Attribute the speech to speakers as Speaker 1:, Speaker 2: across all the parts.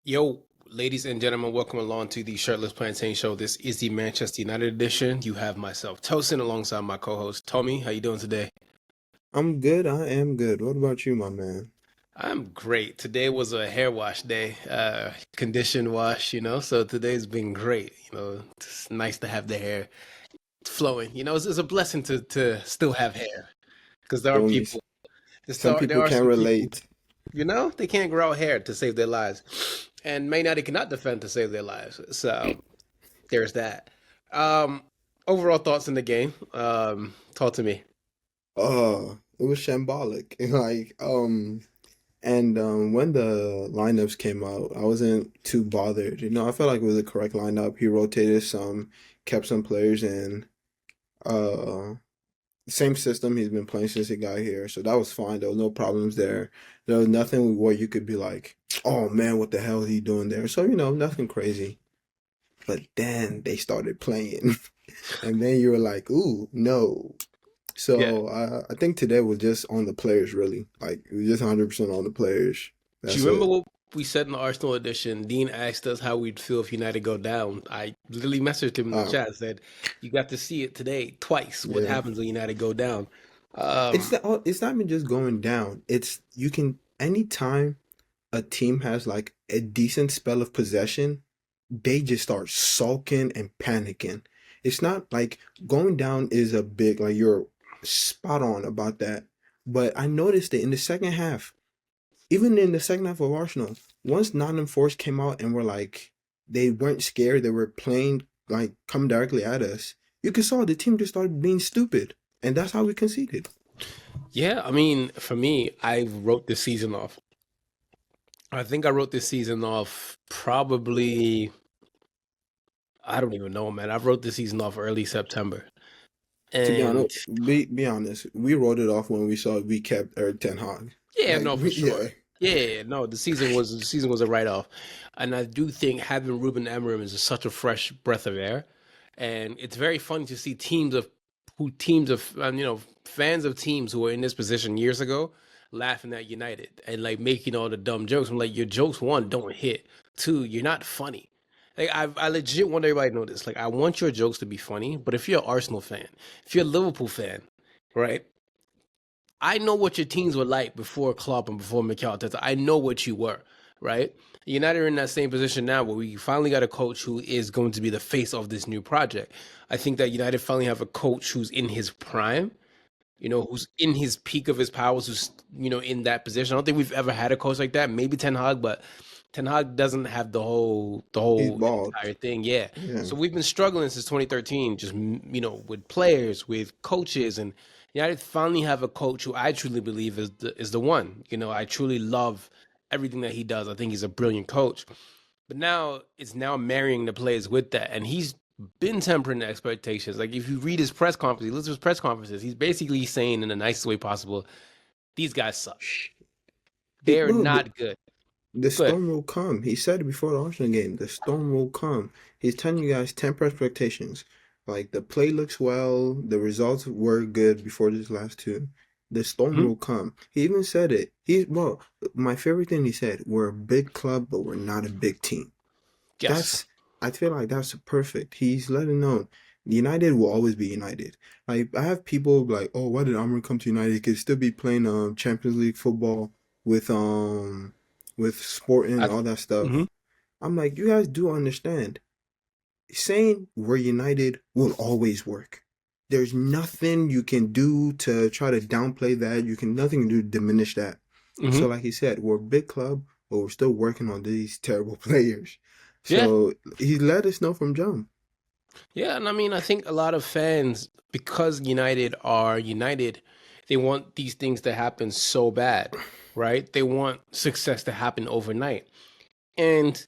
Speaker 1: Yo, ladies and gentlemen, welcome along to the Shirtless Plantain Show. This is the Manchester United edition. You have myself, Tosin, alongside my co-host, Tommy. How you doing today?
Speaker 2: I'm good. I am good. What about you, my man?
Speaker 1: I'm great. Today was a hair wash day, condition wash, so today's been great. It's nice to have the hair flowing. It's a blessing to still have hair because there are
Speaker 2: Feel me?
Speaker 1: people,
Speaker 2: Some
Speaker 1: there
Speaker 2: people
Speaker 1: are
Speaker 2: can
Speaker 1: some people,
Speaker 2: relate.
Speaker 1: they can't grow out hair to save their lives. And Man United cannot defend to save their lives. So there's that. Um, Overall thoughts in the game. Talk to me.
Speaker 2: It was shambolic. When the lineups came out, I wasn't too bothered. I felt like it was the correct lineup. He rotated some, kept some players in. Uh, Same system he's been playing since he got here, so that was fine. There was no problems there. There was nothing where you could be like, "Oh man, what the hell is he doing there?" So nothing crazy. But then they started playing, and then you were like, "Ooh, no."
Speaker 1: Yeah.
Speaker 2: So I think today was just on the players, really. Like it was just 100% on the players.
Speaker 1: Do you
Speaker 2: That's
Speaker 1: remember
Speaker 2: it.
Speaker 1: what we said in the Arsenal edition? Dean asked us how we'd feel if United go down. I literally messaged him in the
Speaker 2: Um,
Speaker 1: chat, said, "You got to see it today twice. What
Speaker 2: yeah,
Speaker 1: happens when United go down?"
Speaker 2: it's
Speaker 1: Um,
Speaker 2: not. It's not even just going down. It's you can anytime a team has like a decent spell of possession, they just start sulking and panicking. It's not like going down is a big like you're spot on about that. But I noticed it in the second half. Even in the second half of Arsenal, once Nottingham Forest came out and were like, they weren't scared, they were playing like coming directly at us. You could saw the team just started being stupid, and that's how we conceded.
Speaker 1: yeah, I mean, for me, I wrote this season off. I think I wrote this season off probably, I don't even know, man. I wrote this season off early September.
Speaker 2: To be
Speaker 1: And
Speaker 2: honest, be honest, we wrote it off when we saw we kept Eric Ten Hag.
Speaker 1: yeah,
Speaker 2: Like
Speaker 1: no, for
Speaker 2: yeah,
Speaker 1: sure. Yeah, no, the season was a write off, and I do think having Ruben Amorim is such a fresh breath of air, and it's very funny to see teams of fans of teams who were in this position years ago laughing at United and like making all the dumb jokes. I'm like, your jokes, one, don't hit. Two, you're not funny. Like I legit want everybody to know this. Like I want your jokes to be funny, but if you're an Arsenal fan, if you're a Liverpool fan, right? I know what your teams were like before Klopp and before Mikel Arteta. I know what you were, right? United are in that same position now where we finally got a coach who is going to be the face of this new project. I think that United finally have a coach who's in his prime, who's in his peak of his powers, who's, in that position. I don't think we've ever had a coach like that. Maybe Ten Hag, but Ten Hag doesn't have the whole the
Speaker 2: he's
Speaker 1: whole
Speaker 2: bald.
Speaker 1: entire thing. Yeah.
Speaker 2: Yeah,
Speaker 1: So we've been struggling since 2013, just with players, with coaches, and United finally have a coach who I truly believe is the one. I truly love everything that he does. I think he's a brilliant coach. But now it's now marrying the players with that, and he's been tempering the expectations. Like if you read his press conference, he listens to his press conferences, he's basically saying in the nicest way possible, these guys suck. They're
Speaker 2: bro,
Speaker 1: not good.
Speaker 2: the
Speaker 1: Good.
Speaker 2: storm will come. He said it before the Arsenal game. The storm will come. He's telling you guys temper expectations. Like the play looks well. The results were good before these last two. The storm
Speaker 1: Mhm.
Speaker 2: will come. He even said it. My favorite thing he said, we're a big club, but we're not a big team.
Speaker 1: Yes.
Speaker 2: That's I feel like that's perfect. He's letting know United will always be United. Like I have people like, oh, why did Amorim come to United? He could still be playing Champions League football with Sporting
Speaker 1: I,
Speaker 2: and all that stuff.
Speaker 1: mhm.
Speaker 2: I'm like, you guys do understand. Saying we're United will always work. There's nothing you can do to try to downplay that. You can nothing to do to diminish that. So
Speaker 1: Mhm.
Speaker 2: like he said, we're a big club, but we're still working on these terrible players.
Speaker 1: Yeah.
Speaker 2: So he let us know from jump.
Speaker 1: Yeah. And I mean, I think a lot of fans, because United are United, they want these things to happen so bad, right? They want success to happen overnight. And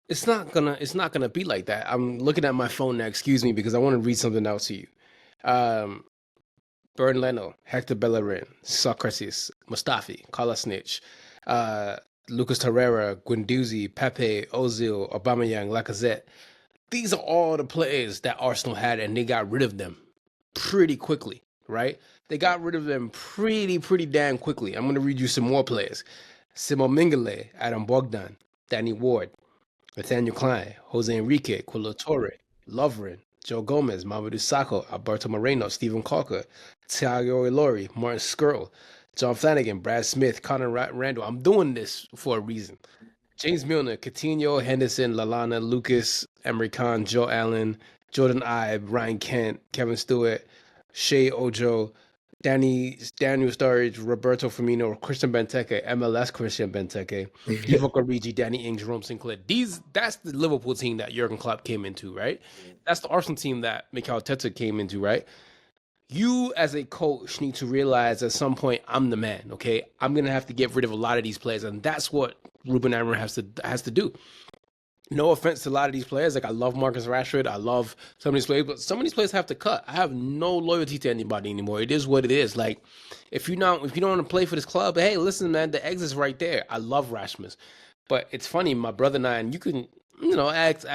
Speaker 1: it's not gonna be like that. I'm looking at my phone now, excuse me, because I want to read something out to you. Um, Bern Leno, Hector Bellerin, Socrates, Mustafi, Kolasinac, uh, Lucas Torreira, Guendouzi, Pepe, Ozil, Aubameyang, Lacazette. These are all the players that Arsenal had, and they got rid of them pretty quickly, right? They got rid of them pretty damn quickly. I'm going to read you some more players. Simo Mingale, Adam Bogdan, Danny Ward, Nathaniel Klein, Jose Enrique, Quilo Torre, Lovren, Joe Gomez, Mamadou Sakho, Alberto Moreno, Stephen Calker, Thiago Ilori, Martin Skrull, John Flanagan, Brad Smith, Connor Randall. I'm doing this for a reason. James Milner, Coutinho, Henderson, Lalana, Lucas, Emery Khan, Joe Allen, Jordan Ibe, Ryan Kent, Kevin Stewart, Shea Ojo, Daniel Sturridge, Roberto Firmino, Christian Benteke, MLS Christian Benteke, Divock Origi, Danny Ings, Jerome Sinclair. That's the Liverpool team that Jurgen Klopp came into, right? That's the Arsenal team that Mikel Arteta came into, right? You as a coach need to realize at some point I'm the man. Okay, I'm gonna have to get rid of a lot of these players, and that's what Ruben Amorim has to do. No offense to a lot of these players, like I love Marcus Rashford, I love some of these players, but some of these players have to cut. I have no loyalty to anybody anymore. It is what it is. Like if you don't want to play for this club, hey, listen, man, the exit's right there. I love Rasmus, but it's funny. My brother and I, and you can ask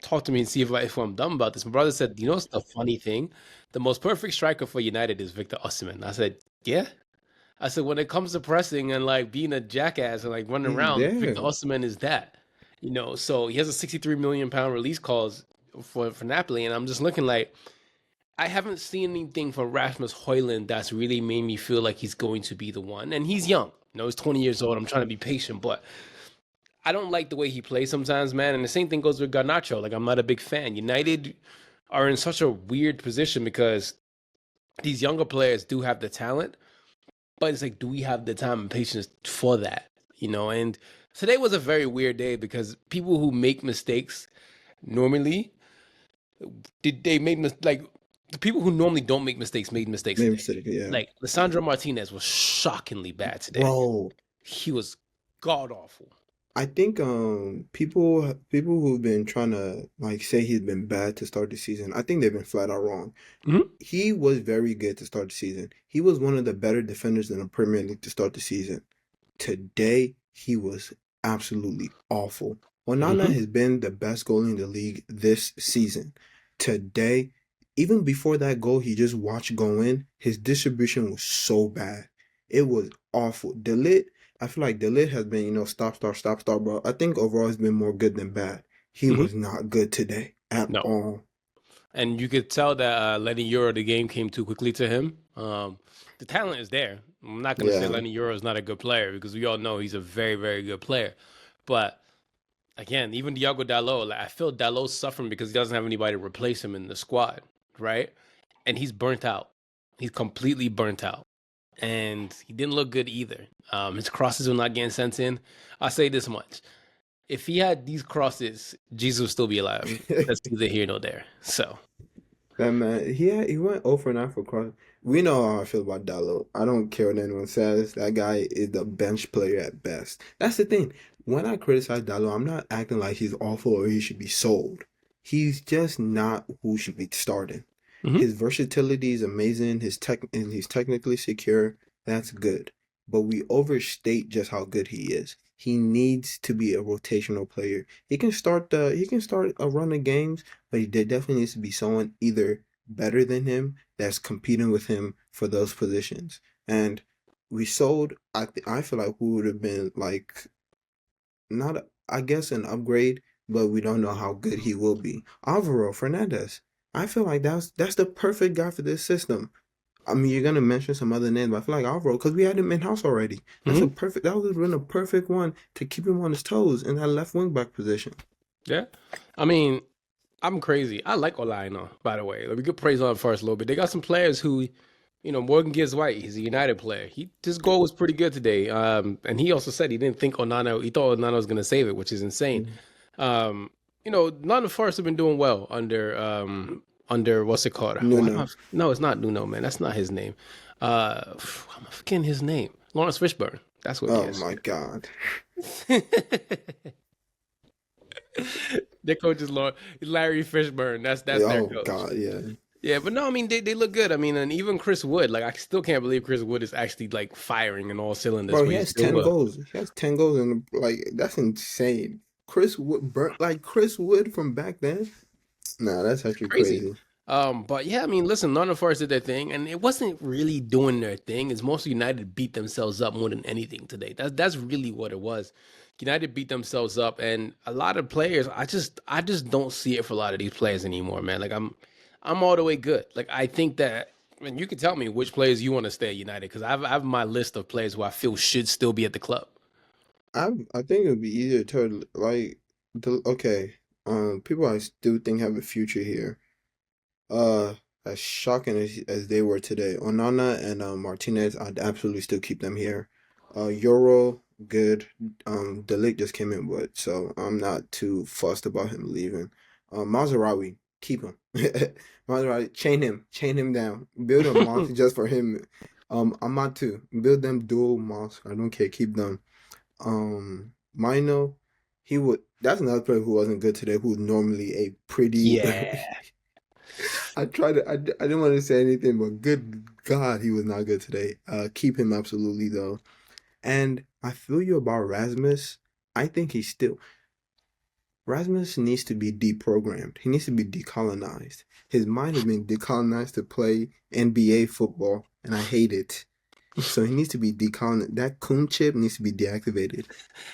Speaker 1: talk to me and see if I'm dumb about this. My brother said, you know, what's the funny thing? The most perfect striker for United is Victor Osimhen. I said, yeah. I said, when it comes to pressing and like being a jackass and like running
Speaker 2: He's
Speaker 1: around, Victor
Speaker 2: there.
Speaker 1: Osimhen is that. So he has a 63 million pound release clause for Napoli, and I'm just looking like I haven't seen anything from Rasmus Højlund that's really made me feel like he's going to be the one. And he's young. He's 20 years old. I'm trying to be patient, but I don't like the way he plays sometimes, man. And the same thing goes with Garnacho. Like I'm not a big fan. United are in such a weird position because these younger players do have the talent, but it's like, do we have the time and patience for that? And today was a very weird day because people who make mistakes normally like the people who normally don't make mistakes made mistakes
Speaker 2: Maybe
Speaker 1: today.
Speaker 2: mistake, yeah.
Speaker 1: Like Lissandro Martinez was shockingly bad today.
Speaker 2: Bro,
Speaker 1: He was god awful.
Speaker 2: I think people who've been trying to like say he's been bad to start the season, I think they've been flat out wrong.
Speaker 1: Mhm.
Speaker 2: He was very good to start the season. He was one of the better defenders in the Premier League to start the season. Today, he was absolutely awful. Onana
Speaker 1: Mhm.
Speaker 2: has been the best goalie in the league this season. Today, even before that goal he just watched go in, his distribution was so bad. It was awful. I feel like Delit has been, stop, start, stop, start, bro. I think overall he's been more good than bad. He
Speaker 1: Mhm.
Speaker 2: was not good today at
Speaker 1: No.
Speaker 2: all.
Speaker 1: And you could tell that Lenny Euro, the game came too quickly to him. The talent is there. I'm not going to say
Speaker 2: Yeah.
Speaker 1: Lenny Euro is not a good player because we all know he's a very, very good player. But again, even Diogo Dalot, like I feel Dalot's suffering because he doesn't have anybody to replace him in the squad, right? And he's burnt out. He's completely burnt out. And he didn't look good either. His crosses were not getting sent in. I'll say this much. If he had these crosses, Jesus would still be alive. That's neither here nor there. So,
Speaker 2: That man, he went 0 for 9 for cross. We know how I feel about Dallo. I don't care what anyone says. That guy is the bench player at best. That's the thing. When I criticize Dallo, I'm not acting like he's awful or he should be sold. He's just not who should be starting.
Speaker 1: mhm.
Speaker 2: His versatility is amazing. And he's technically secure. That's good. But we overstate just how good he is. He needs to be a rotational player. He can start a run of games, but there definitely needs to be someone either better than him that's competing with him for those positions. And we sold. I feel like we would have been like not I guess an upgrade, but we don't know how good he will be. Alvaro Fernandez. I feel like that's the perfect guy for this system. I mean, you're gonna mention some other names, but I feel like Alvaro because we had him in house already.
Speaker 1: Mhm.
Speaker 2: That would have been a perfect one to keep him on his toes in that left wing back position.
Speaker 1: Yeah. I mean, I'm crazy. I like Olaino, by the way. Like, we could praise on first a little bit. They got some players who, Morgan Gibbs White, he's a United player. His goal was pretty good today. And he also said he didn't think he thought Onana was going to save it, which is insane.
Speaker 2: Mm.
Speaker 1: Nottingham Forest have been doing well under what's it called?
Speaker 2: No.
Speaker 1: No, it's not Nuno, man. That's not his name. I'm forgetting his name. Lawrence Fishburne. That's what he
Speaker 2: Oh
Speaker 1: is.
Speaker 2: my God.
Speaker 1: Their coach is Larry Fishburne. That's their
Speaker 2: Oh
Speaker 1: coach.
Speaker 2: God, yeah.
Speaker 1: Yeah, but no, I mean they look good. I mean, and even Chris Wood, like I still can't believe Chris Wood is actually like firing in all cylinders.
Speaker 2: Bro,
Speaker 1: But
Speaker 2: he
Speaker 1: he's
Speaker 2: has
Speaker 1: still
Speaker 2: 10 goals. He has 10 goals and like that's insane. Chris Wood from back then. Nah, that's actually
Speaker 1: crazy.
Speaker 2: crazy.
Speaker 1: But yeah, I mean, listen, Nottingham Forest did their thing, and it wasn't really doing their thing. It's mostly United beat themselves up more than anything today. That's really what it was. United beat themselves up, and a lot of players. I just don't see it for a lot of these players anymore, man. Like I'm all the way good. Like I think that. And you can tell me which players you want to stay at United because I have my list of players who I feel should still be at the club.
Speaker 2: I think it would be easier to like the okay. People I still think have a future here. Uh, as shocking as they were today, Onana and Martinez, I'd absolutely still keep them here. Euro, good. De Ligt just came in, but so I'm not too fussed about him leaving. Mazarawi, keep him. Mazarawi, chain him down. Build a monster just for him. Amatu, build them dual monster. I don't care, keep them. Mino, he would. That's another player who wasn't good today. Who's normally a pretty.
Speaker 1: Yeah.
Speaker 2: I tried to. I didn't want to say anything, but good God, he was not good today. Keep him absolutely though. And I feel you about Rasmus. I think he's still. Rasmus needs to be deprogrammed. He needs to be decolonized. His mind has been decolonized to play NBA football, and I hate it. So he needs to be decolonized. That coon chip needs to be deactivated.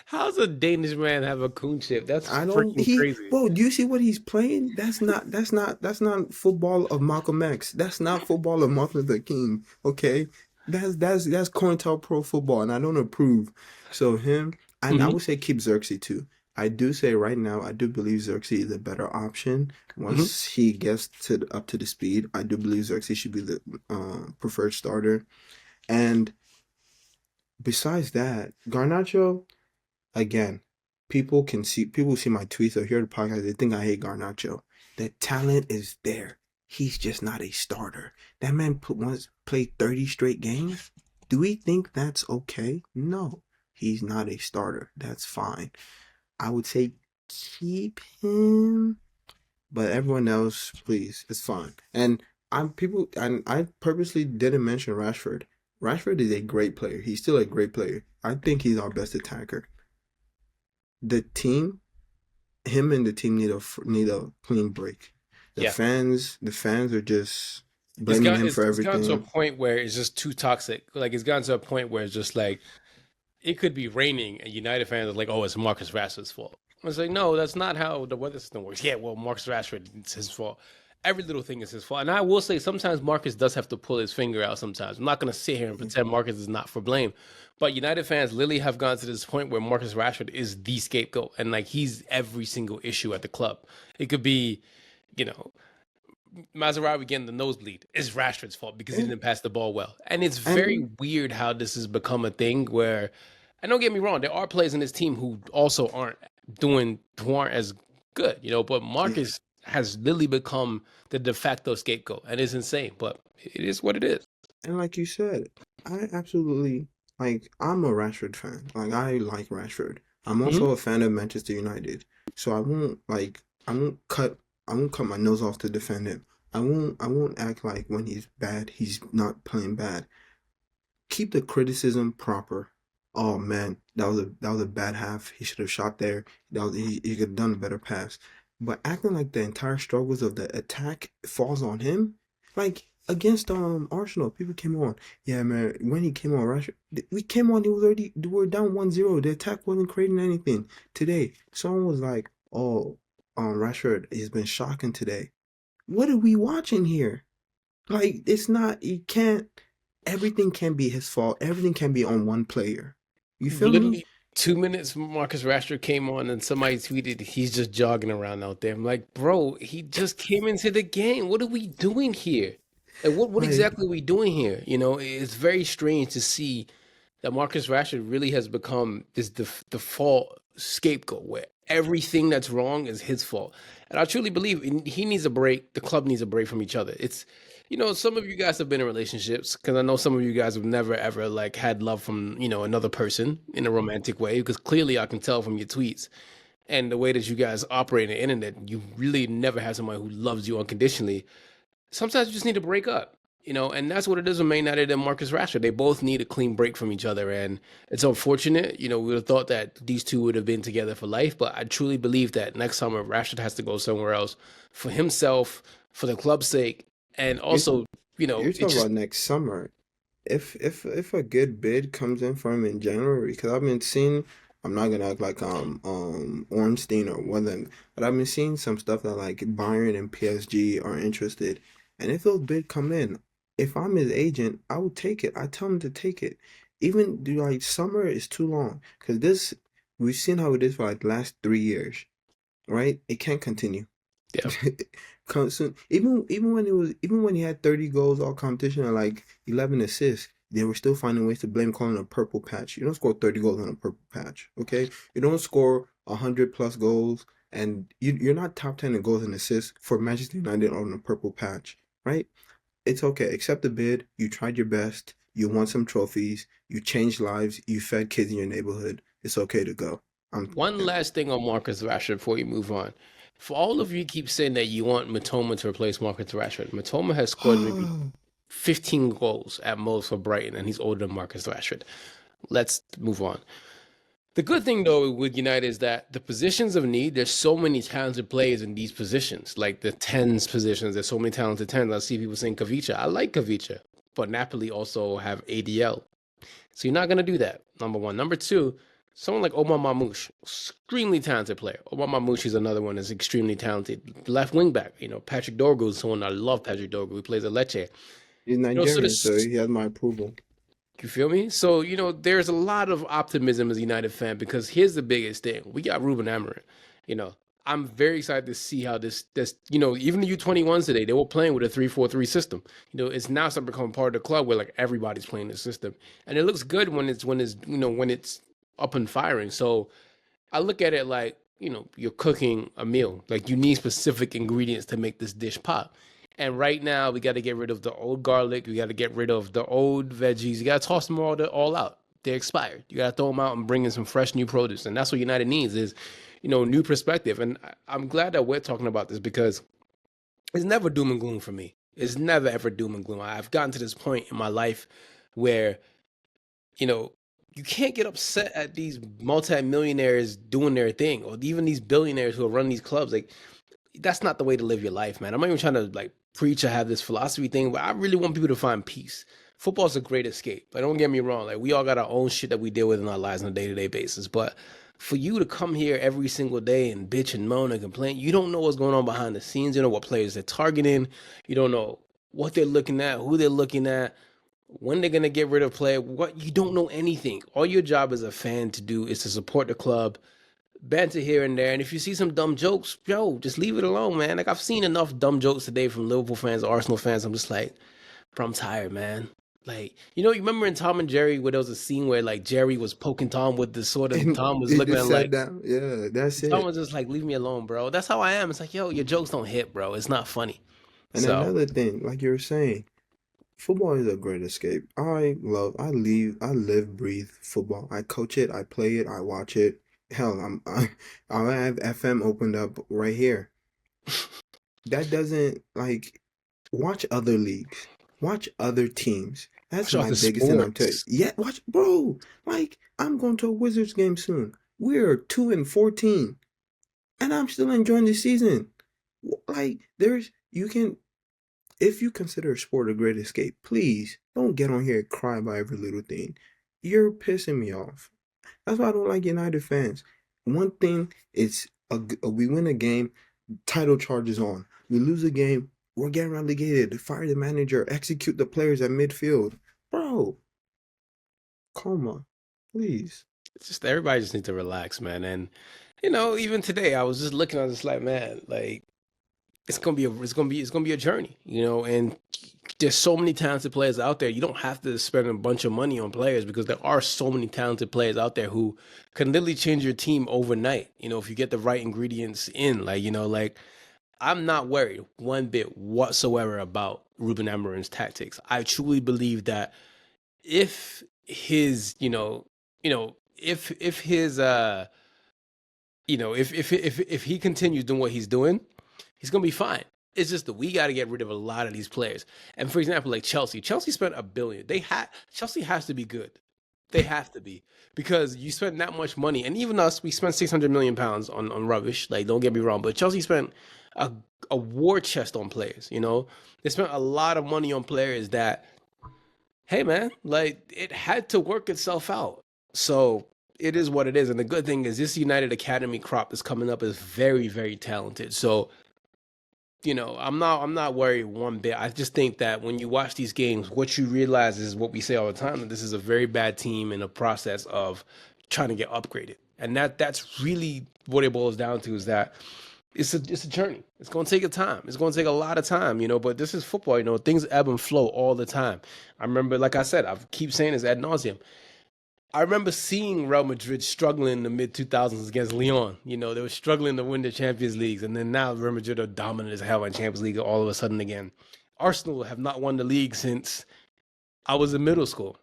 Speaker 1: How's a Danish man have a coon chip? That's
Speaker 2: I don't
Speaker 1: freaking
Speaker 2: he
Speaker 1: crazy.
Speaker 2: bro, do you see what he's playing? That's not football of Malcolm X. That's not football of Martin Luther King. Okay? That's COINTELPRO football and I don't approve. So him and I
Speaker 1: Hmm.
Speaker 2: would say keep Xerxes too. I do say right now I do believe Xerxes is a better option.
Speaker 1: Hmm.
Speaker 2: Once he gets to up to the speed, I do believe Xerxes should be the preferred starter. And besides that, Garnacho again, people see my tweets or hear the podcast, they think I hate Garnacho. The talent is there. He's just not a starter. That man once played 30 straight games. Do we think that's okay? No. He's not a starter. That's fine. I would say keep him, but everyone else, please, it's fine. And I purposely didn't mention Rashford. Rashford is a great player. He's still a great player. I think he's our best attacker. The team, him and the team need a clean break.
Speaker 1: Yeah.
Speaker 2: The fans are just
Speaker 1: It's
Speaker 2: blaming
Speaker 1: got
Speaker 2: him
Speaker 1: it's,
Speaker 2: for
Speaker 1: it's gotten to a
Speaker 2: everything.
Speaker 1: point where it's just too toxic. Like it's gotten to a point where it's just like it could be raining and United fans are like, "Oh, it's Marcus Rashford's fault." It's like, no, that's not how the weather system works. Yeah, well, Marcus Rashford, it's his fault. Every little thing is his fault. And I will say, sometimes Marcus does have to pull his finger out. Sometimes I'm not going to sit here and pretend Marcus is not for blame, but United fans literally have gone to this point where Marcus Rashford is the scapegoat, and like he's every single issue at the club. It could be, you know, Maserati getting the nosebleed is Rashford's fault because he
Speaker 2: Yeah.
Speaker 1: didn't pass the ball well. And it's very
Speaker 2: And
Speaker 1: weird how this has become a thing where, and don't get me wrong, there are players in this team who also who aren't as good, but
Speaker 2: yeah.
Speaker 1: Marcus has literally become the de facto scapegoat and it's insane, but it is what it is.
Speaker 2: And like you said, I absolutely I'm a Rashford fan. Like I like Rashford. I'm
Speaker 1: Hmm.
Speaker 2: also a fan of Manchester United. So I won't cut my nose off to defend him. I won't act like when he's bad, he's not playing bad. Keep the criticism proper. Oh man, that was a bad half. He should have shot there. He could have done a better pass. But acting like the entire struggles of the attack falls on him, like against Arsenal, people came on. Yeah, man. When he came on, we came on. He was already we were down 1-0. The attack wasn't creating anything. Today, someone was like, "Oh, Rashford has been shocking today." What are we watching here? Like it's not. You can't. Everything can be his fault. Everything can be on one player. You feel me?
Speaker 1: Literally 2 minutes Marcus Rashford came on and somebody tweeted he's just jogging around out there. I'm like, bro, he just came into the game. What are we doing here? Like, what
Speaker 2: Like,
Speaker 1: exactly are we doing here? It's very strange to see that Marcus Rashford really has become this default scapegoat where everything that's wrong is his fault. And I truly believe he needs a break. The club needs a break from each other. Some of you guys have been in relationships because I know some of you guys have never ever like had love from, another person in a romantic way because clearly I can tell from your tweets and the way that you guys operate on the internet, you really never have somebody who loves you unconditionally. Sometimes you just need to break up, and that's what it is with Man United and Marcus Rashford. They both need a clean break from each other, and it's unfortunate. We would have thought that these two would have been together for life, but I truly believe that next summer Rashford has to go somewhere else for himself, for the club's sake, and
Speaker 2: You're,
Speaker 1: also,
Speaker 2: you're
Speaker 1: it
Speaker 2: talking
Speaker 1: just
Speaker 2: about next summer. If a good bid comes in for him in January, because I've been seeing, I'm not gonna act like Ornstein or one of them, but I've been seeing some stuff that like Bayern and PSG are interested, and if those bid come in, if I'm his agent, I will take it. I tell him to take it. Even do like summer is too long, because this we've seen how it is for like the last 3 years, right? It can't continue.
Speaker 1: yeah.
Speaker 2: Constant. Even when he had 30 goals all competition and like 11 assists, they were still finding ways to blame calling a purple patch. You don't score 30 goals on a purple patch, okay? You don't score 100 plus goals, and you're not top 10 in goals and assists for Manchester United on a purple patch, right? It's okay. Accept the bid. You tried your best. You won some trophies. You changed lives. You fed kids in your neighborhood. It's okay to go.
Speaker 1: One
Speaker 2: Yeah.
Speaker 1: last thing on Marcus Rashford before you move on. For all of you keep saying that you want Matoma to replace Marcus Rashford, Matoma has scored maybe 15 goals at most for Brighton, and he's older than Marcus Rashford. Let's move on. The good thing though with United is that the positions of need, there's so many talented players in these positions, like the tens positions. There's so many talented tens. I see people saying Kavicha. I like Kavicha, but Napoli also have ADL. So you're not gonna do that. Number one. Number two, someone like Omar Mamouche, extremely talented player. Omar Mamouche is another one that's extremely talented. Left wing back, Patrick Dorgu is someone I love. Patrick Dorgu. He plays at Lecce.
Speaker 2: He's
Speaker 1: So
Speaker 2: Nigerian, so
Speaker 1: there's
Speaker 2: he has my approval.
Speaker 1: you feel me? So, there's a lot of optimism as a United fan because here's the biggest thing. We got Ruben Amorim. You know, I'm very excited to see how this, even the U21s today, they were playing with a 3-4-3 system. It's now starting to become part of the club where like everybody's playing the system. And it looks good when it's up and firing. So I look at it like, you're cooking a meal. Like you need specific ingredients to make this dish pop. And right now, we got to get rid of the old garlic. We got to get rid of the old veggies. You got to toss them all out. They're expired. You got to throw them out and bring in some fresh new produce. And that's what United needs is, new perspective. And I'm glad that we're talking about this because it's never doom and gloom for me. It's never ever doom and gloom. I've gotten to this point in my life where you know, you can't get upset at these multimillionaires doing their thing, or even these billionaires who are running these clubs. Like, that's not the way to live your life, man. I'm not even trying to like preach or have this philosophy thing, but I really want people to find peace. Football's a great escape, but don't get me wrong. Like, we all got our own shit that we deal with in our lives on a day-to-day basis. But for you to come here every single day and bitch and moan and complain, you don't know what's going on behind the scenes. You know what players they're targeting. You don't know what they're looking at, who they're looking at, when they're gonna get rid of player. What you don't know anything. All your job as a fan to do is to support the club, banter here and there. And if you see some dumb jokes, yo, just leave it alone, man. Like I've seen enough dumb jokes today from Liverpool fans, Arsenal fans. I'm just like, bro, I'm tired, man. Like, you remember in Tom and Jerry where there was a scene where like Jerry was poking Tom with the sword and
Speaker 2: And
Speaker 1: Tom was
Speaker 2: they
Speaker 1: looking at
Speaker 2: just
Speaker 1: him
Speaker 2: sat
Speaker 1: like
Speaker 2: down. Yeah, that's
Speaker 1: Tom
Speaker 2: it.
Speaker 1: was just like, leave me alone, bro. That's how I am. It's like, yo, your jokes don't hit, bro. It's not funny.
Speaker 2: And
Speaker 1: So
Speaker 2: another thing, like you were saying, football is a great escape. I live, breathe football. I coach it, I play it, I watch it. Hell, I have FM opened up right here. That doesn't like watch other leagues, watch other teams. That's
Speaker 1: watch out
Speaker 2: my
Speaker 1: the
Speaker 2: biggest thing I'm telling you.
Speaker 1: sports.
Speaker 2: Yeah, watch, bro. Like I'm going to a Wizards game soon. We're 2-14, and I'm still enjoying the season. Like there's you can if you consider sport a great escape, please don't get on here and cry about every little thing. You're pissing me off. That's why I don't like United fans. One thing is we win a game, title charges on. We lose a game, we're getting relegated. Fire the manager, execute the players at midfield. Bro, come on, please.
Speaker 1: It's just everybody just needs to relax, man. And even today, I was just looking at this like, man, like it's gonna be a journey, and there's so many talented players out there. You don't have to spend a bunch of money on players because there are so many talented players out there who can literally change your team overnight. If you get the right ingredients in, like I'm not worried one bit whatsoever about Ruben Amorim's tactics. I truly believe that if his, if his if he continues doing what he's doing, he's gonna be fine. It's just that we got to get rid of a lot of these players. And for example, like Chelsea spent $1 billion. Chelsea has to be good They have to be because you spent that much money, and even us, we spent 600 million pounds on rubbish. Like, don't get me wrong, but Chelsea spent a a war chest on players. They spent a lot of money on players that, hey man, like it had to work itself out. So it is what it is, and the good thing is this United Academy crop that's coming up is very, very talented. So I'm not worried one bit. I just think that when you watch these games, what you realize is what we say all the time, that this is a very bad team in a process of trying to get upgraded. And that's really what it boils down to, is that it's a journey. It's gonna take a time. It's gonna take a lot of time, but this is football, things ebb and flow all the time. I remember, like I said, I keep saying this ad nauseum. I remember seeing Real Madrid struggling in the mid 2000s against Lyon. They were struggling to win the Champions Leagues, and then now Real Madrid are dominant as hell in Champions League all of a sudden again. Arsenal have not won the league since I was in middle school.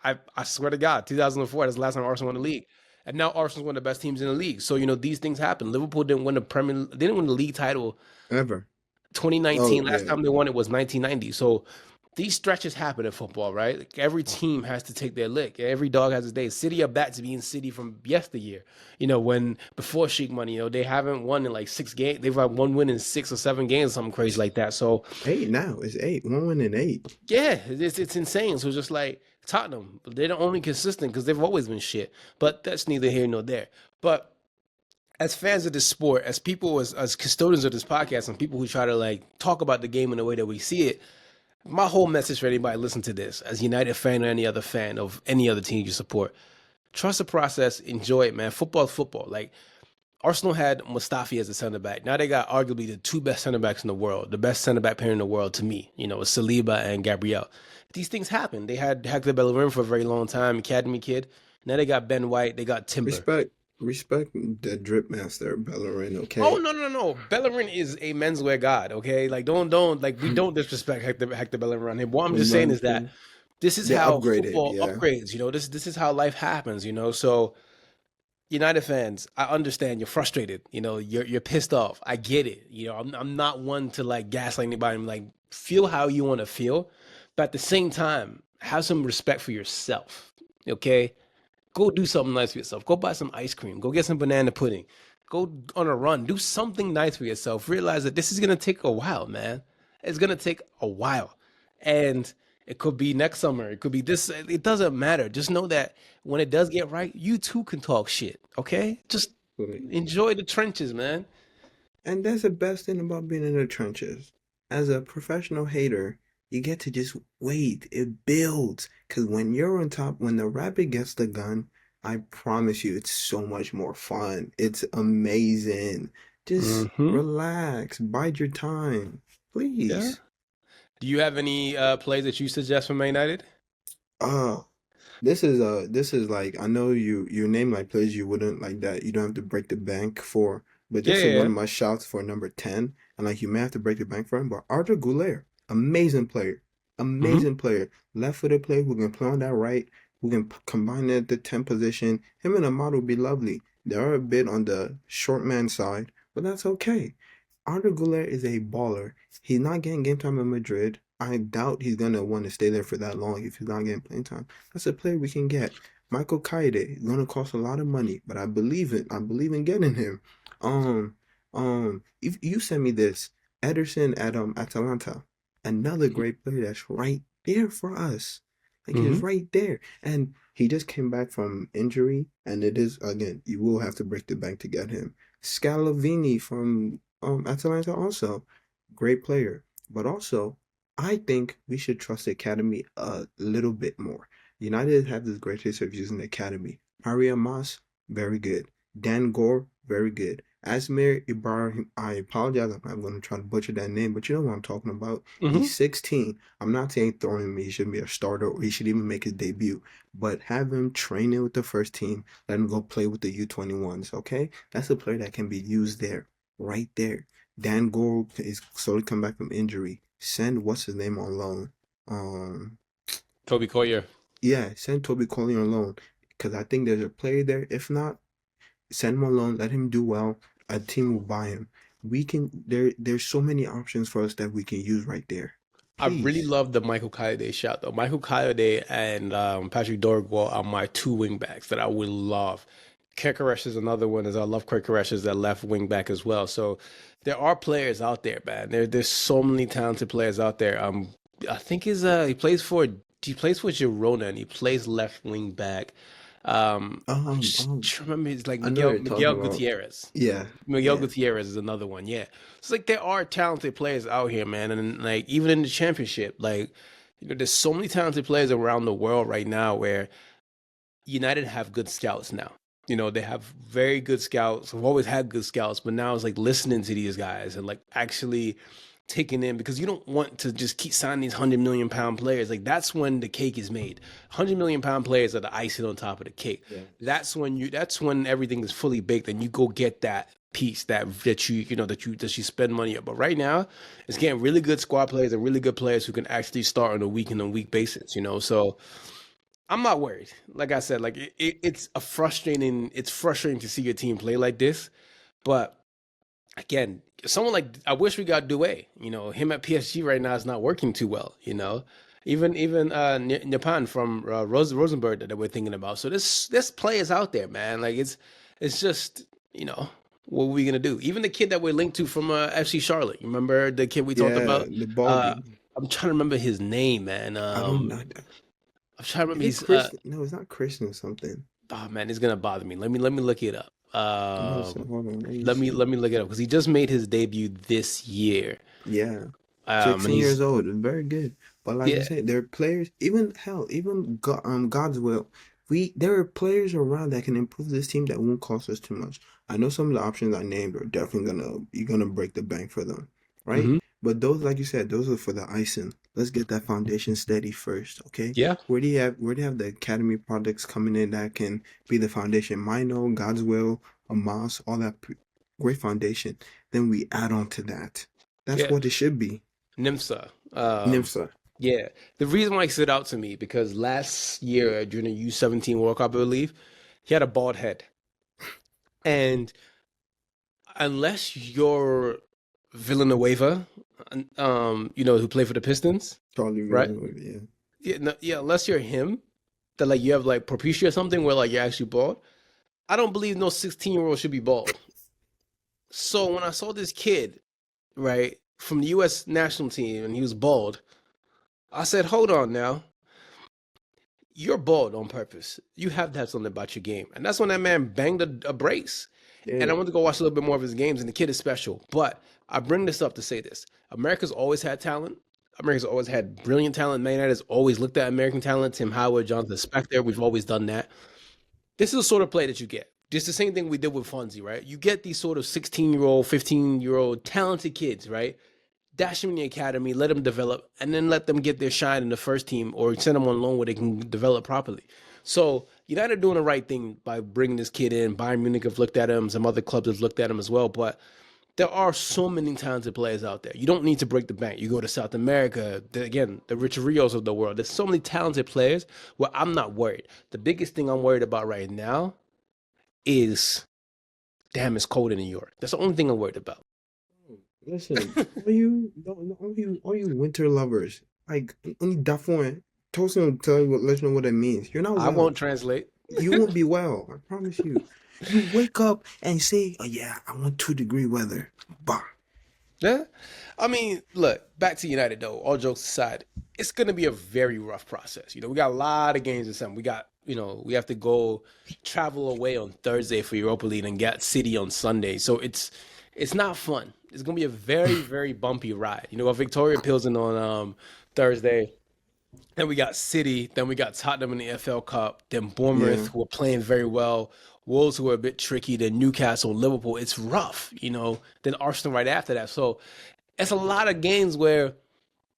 Speaker 1: I swear to God, 2004, that's the last time Arsenal won the league. And now Arsenal's one of the best teams in the league. So, these things happen. Liverpool didn't win the league title
Speaker 2: Ever. Oh
Speaker 1: 2019. Last
Speaker 2: yeah.
Speaker 1: time they won it was 1990. So these stretches happen in football, right? Like every team has to take their lick. Every dog has its day. City are back to being City from yesteryear. When before Sheik Money, they haven't won in like 6 games. They've had one win in 6 or 7 games, something crazy like that. So
Speaker 2: Eight now. It's eight. One win in eight.
Speaker 1: yeah, it's insane. So just like Tottenham, they're the only consistent because they've always been shit. But that's neither here nor there. But as fans of this sport, as people, as custodians of this podcast, and people who try to like talk about the game in the way that we see it, my whole message for anybody listen to this, as United fan or any other fan of any other team you support, trust the process, enjoy it, man. Football is football. Like Arsenal had Mustafi as a center back. Now they got arguably the two best center backs in the world, the best center back pair in the world to me. Saliba and Gabriel. These things happen. They had Hector Bellerin for a very long time, academy kid. Now they got Ben White. They got Timber.
Speaker 2: Respect the drip master Bellerin,
Speaker 1: Oh
Speaker 2: okay?
Speaker 1: no, no, no! Bellerin is a menswear god. Okay, like don't like we don't disrespect Hector Bellerin. What I'm just saying is that
Speaker 2: Remember,
Speaker 1: this is
Speaker 2: they
Speaker 1: how
Speaker 2: upgraded,
Speaker 1: football
Speaker 2: yeah.
Speaker 1: upgrades. This is how life happens. So United fans, I understand you're frustrated. You're pissed off. I get it. I'm not one to like gaslight anybody. I'm like, feel how you want to feel, but at the same time, have some respect for yourself. Okay, go do something nice for yourself. Go buy some ice cream. Go get some banana pudding. Go on a run. Do something nice for yourself. Realize that this is gonna take a while, man. It's gonna take a while, and it could be next summer. It could be this. It doesn't matter. Just know that when it does get right, you too can talk shit. Okay, just enjoy the trenches, man.
Speaker 2: And that's the best thing about being in the trenches. As a professional hater, you get to just wait. It builds. Because when you're on top, when the rabbit gets the gun, I promise you, it's so much more fun. It's amazing. Just
Speaker 1: Hmm.
Speaker 2: relax. Bide your time.
Speaker 1: Yeah.
Speaker 2: Please.
Speaker 1: Do you have any plays that you suggest for Man United?
Speaker 2: Uh, this is like I know you name like players you wouldn't like that you don't have to break the bank for, but
Speaker 1: Yeah,
Speaker 2: this
Speaker 1: yeah,
Speaker 2: is one
Speaker 1: yeah.
Speaker 2: of my shouts for number 10, and like you may have to break the bank for him, but Arthur Goulart, amazing player,
Speaker 1: Hmm.
Speaker 2: amazing player, left-footed player who can play on that right, who can combine it at the 10 position. Him and Ahmad would be lovely. They are a bit on the short man side, but that's okay. Arda Güler is a baller. He's not getting game time in Madrid. I doubt he's gonna want to stay there for that long if he's not getting playing time. That's a player we can get. Michael Kaide is gonna cost a lot of money, but I believe it. I believe in getting him. Um, if you send me this, Ederson at Atalanta, another great player that's right there for us. Like
Speaker 1: Hmm.
Speaker 2: he's right there, and he just came back from injury, and it is again. You will have to break the bank to get him. Scalavini from Atalanta also great player, but also I think we should trust the academy a little bit more. United have this great history of using the academy. Harry Mas, very good. Dan Gore, very good. Asmir Ibrahim, I apologize. I'm going to try to butcher that name, but you know what I'm talking about.
Speaker 1: Hmm.
Speaker 2: He's 16. I'm not saying throwing him, he shouldn't be a starter or he should even make his debut, but have him training with the first team, let him go play with the U21s, okay? That's a player that can be used there, right there. Dan Gore is slowly come back from injury. Send what's his name on loan. Um,
Speaker 1: Toby Collier.
Speaker 2: yeah, send Toby Collier on loan because I think there's a player there. If not, send him on loan. Let him do well. A team will buy him. We can. There's so many options for us that we can use right there.
Speaker 1: I really
Speaker 2: Peace.
Speaker 1: love the Michael Kayode shot though. Michael Kayode and Patrick Dorgwall are my two wing backs that I would love. Kekeresh is another one, as I love Kekeresh as that left wing back as well. So there are players out there, man. There's so many talented players out there. I think he plays for Girona and he plays left wing back.
Speaker 2: Um, um,
Speaker 1: Remember it's like
Speaker 2: I know what you're talking
Speaker 1: Miguel
Speaker 2: about.
Speaker 1: Gutierrez.
Speaker 2: Yeah,
Speaker 1: Miguel
Speaker 2: yeah,
Speaker 1: Gutierrez is another one. Yeah. It's like there are talented players out here, man. And like even in the championship, like, there's so many talented players around the world right now where United have good scouts now. They have very good scouts. We've always had good scouts, but now it's like listening to these guys and like actually taking in, because you don't want to just keep signing these 100 million pound players. Like that's when the cake is made. 100 million pound players are the icing on top of the cake.
Speaker 2: yeah.
Speaker 1: That's when everything is fully baked and you go get that piece that you spend money on. But right now, it's getting really good squad players and really good players who can actually start on a week basis. So I'm not worried. Like I said, like it's frustrating to see your team play like this. But again, someone like, I wish we got Doué. Him at PSG right now is not working too well. Even Japan from Rosenberg that we're thinking about. So this players out there, man. Like it's just what are we gonna do? Even the kid that we're linked to from FC Charlotte. You remember the kid we talked
Speaker 2: Yeah,
Speaker 1: about?
Speaker 2: the
Speaker 1: Uh,
Speaker 2: Baldy.
Speaker 1: I'm trying to remember his name, man.
Speaker 2: I don't know.
Speaker 1: I'm trying to
Speaker 2: Is
Speaker 1: remember
Speaker 2: it
Speaker 1: he's
Speaker 2: Chris? No, it's not Christian or something.
Speaker 1: oh man, it's gonna bother me. Let me look it up.
Speaker 2: I'm about to say, hold on, let me
Speaker 1: Let me
Speaker 2: see.
Speaker 1: let me look it up because he just made his debut this year.
Speaker 2: Yeah,
Speaker 1: And
Speaker 2: 16
Speaker 1: he's
Speaker 2: years old, very good. But like you
Speaker 1: yeah.
Speaker 2: said, there are players, even hell, even God's will. There are players around that can improve this team that won't cost us too much. I know some of the options I named are definitely you're gonna break the bank for them, right?
Speaker 1: Hmm.
Speaker 2: But those, like you said, those are for the icing. Let's get that foundation steady first, okay?
Speaker 1: Yeah.
Speaker 2: Where do you have the academy products coming in that can be the foundation? Mino, God's will, Amos, all that great foundation. Then we add on to that. That's
Speaker 1: Yeah.
Speaker 2: what it should be.
Speaker 1: Nimsa.
Speaker 2: Nimsa.
Speaker 1: Yeah. The reason why he stood out to me because last year during the U17 World Cup, I believe, he had a bald head. And unless you're Villanueva, who played for the Pistons,
Speaker 2: Charlie
Speaker 1: right?
Speaker 2: Villanueva, yeah.
Speaker 1: Yeah, no, yeah, unless you're him, that like you have like propecia or something where like you're actually bald. I don't believe no 16-year-old should be bald. So when I saw this kid, right, from the US national team and he was bald, I said, hold on now. You're bald on purpose. You have to have something about your game. And that's when that man banged a brace. And I
Speaker 2: Yeah.
Speaker 1: went to go watch a little bit more of his games, and the kid is special. But I bring this up to say this. America's always had talent. America's always had brilliant talent. Man United has always looked at American talent. Tim Howard, Jonathan Spector, we've always done that. This is the sort of play that you get. Just the same thing we did with Fonzie, right? You get these sort of 16-year-old, 15-year-old talented kids, right? Dash them in the academy, let them develop, and then let them get their shine in the first team or send them on loan where they can develop properly. So United are doing the right thing by bringing this kid in. Bayern Munich have looked at him. Some other clubs have looked at him as well. But there are so many talented players out there. You don't need to break the bank. You go to South America, again, the Rich Rios of the world. There's so many talented players where I'm not worried. The biggest thing I'm worried about right now is, damn, it's cold in New York. That's the only thing I'm worried about.
Speaker 2: Listen, all you winter lovers, like only Dafon, Tosin will tell you let you know what it means. You're not
Speaker 1: I
Speaker 2: well.
Speaker 1: won't translate.
Speaker 2: You won't be well. I promise you. You wake up and say, "Oh yeah, I want 2-degree weather." Bah.
Speaker 1: Yeah. I mean, look, back to United though, all jokes aside, it's gonna be a very rough process. We got a lot of games this time. We have to go travel away on Thursday for Europa League and get City on Sunday. So it's not fun. It's gonna be a very, very bumpy ride. Got Victoria Pilsen on Thursday. Then we got City. Then we got Tottenham in the FL Cup. Then Bournemouth,
Speaker 2: Yeah.
Speaker 1: who are playing very well. Wolves, who are a bit tricky. Then Newcastle, Liverpool. It's rough. Then Arsenal right after that. So it's a lot of games where,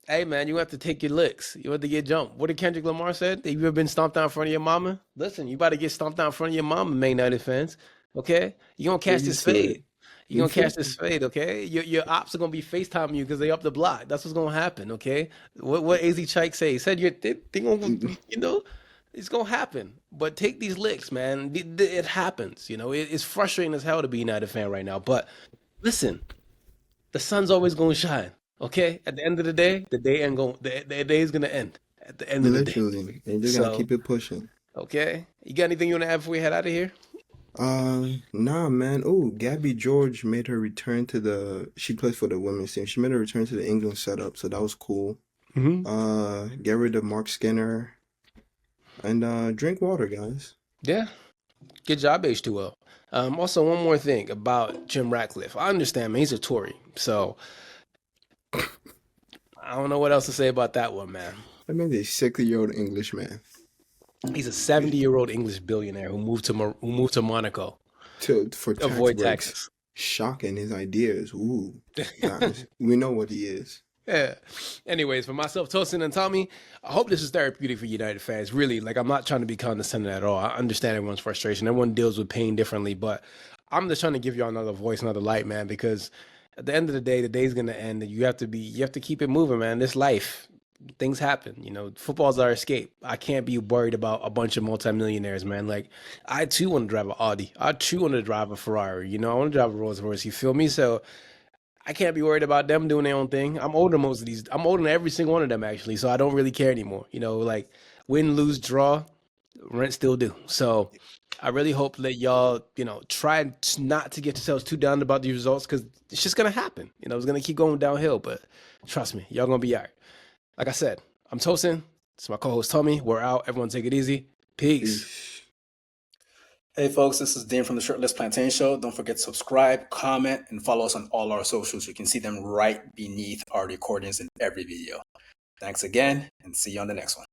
Speaker 1: hey man, you have to take your licks. You have to get jumped. What did Kendrick Lamar said? Have you ever been stomped out in front of your mama? Listen, you about to get stomped out in front of your mama, Man United fans. Okay, you gonna
Speaker 2: Get
Speaker 1: catch this
Speaker 2: used to it.
Speaker 1: fade. You
Speaker 2: You
Speaker 1: gonna
Speaker 2: feel
Speaker 1: catch this fade, okay? Your ops are gonna be FaceTiming you because they up the block. That's what's gonna happen, okay? What AZ Chike say? He said they gonna it's gonna happen. But take these licks, man. It happens. It's frustrating as hell to be a United fan right now. But listen, the sun's always gonna shine. Okay, at the end of the day, the day is gonna end at the end of the day.
Speaker 2: Literally. And you just gotta
Speaker 1: So,
Speaker 2: keep it pushing.
Speaker 1: okay, you got anything you want to add before we head out of here?
Speaker 2: Nah, man. Oh, Gabby George made her return to she plays for the women's team. She made her return to the England setup, so that was cool.
Speaker 1: Hmm.
Speaker 2: Get rid of Mark Skinner and drink water, guys.
Speaker 1: Yeah, good job, H2O. Also, one more thing about Jim Ratcliffe. I understand, man. He's a Tory, so I don't know what else to say about that one, man.
Speaker 2: I mean, a 60-year-old English man
Speaker 1: He's a 70-year-old English billionaire who moved to Monaco
Speaker 2: for
Speaker 1: to
Speaker 2: tax
Speaker 1: avoid
Speaker 2: breaks.
Speaker 1: taxes.
Speaker 2: Shocking his ideas. Ooh, guys, we know what he is.
Speaker 1: Yeah. Anyways, for myself, Tosin and Tommy, I hope this is therapeutic for United fans. Really, like I'm not trying to be condescending at all. I understand everyone's frustration. Everyone deals with pain differently, but I'm just trying to give y'all another voice, another light, man. Because at the end of the day's gonna end, and you have to keep it moving, man. This life, things happen. Football's our escape. I can't be worried about a bunch of multimillionaires, man. Like I too want to drive an Audi. I too want to drive a Ferrari. I want to drive a Rolls Royce. You feel me? So I can't be worried about them doing their own thing. I'm older than most of these. I'm older than every single one of them actually, so I don't really care anymore. Like win, lose, draw, rent still due. So I really hope that y'all, try not to get yourselves too down about these results because it's just gonna happen. It's gonna keep going downhill. But trust me, y'all gonna be all right. Like I said, I'm Tosin. It's my co-host Tommy. We're out. Everyone take it easy. Peace.
Speaker 2: Peace.
Speaker 3: Hey folks, this is Dan from the Shirtless Plantain Show. Don't forget to subscribe, comment, and follow us on all our socials. You can see them right beneath our recordings in every video. Thanks again, and see you on the next one.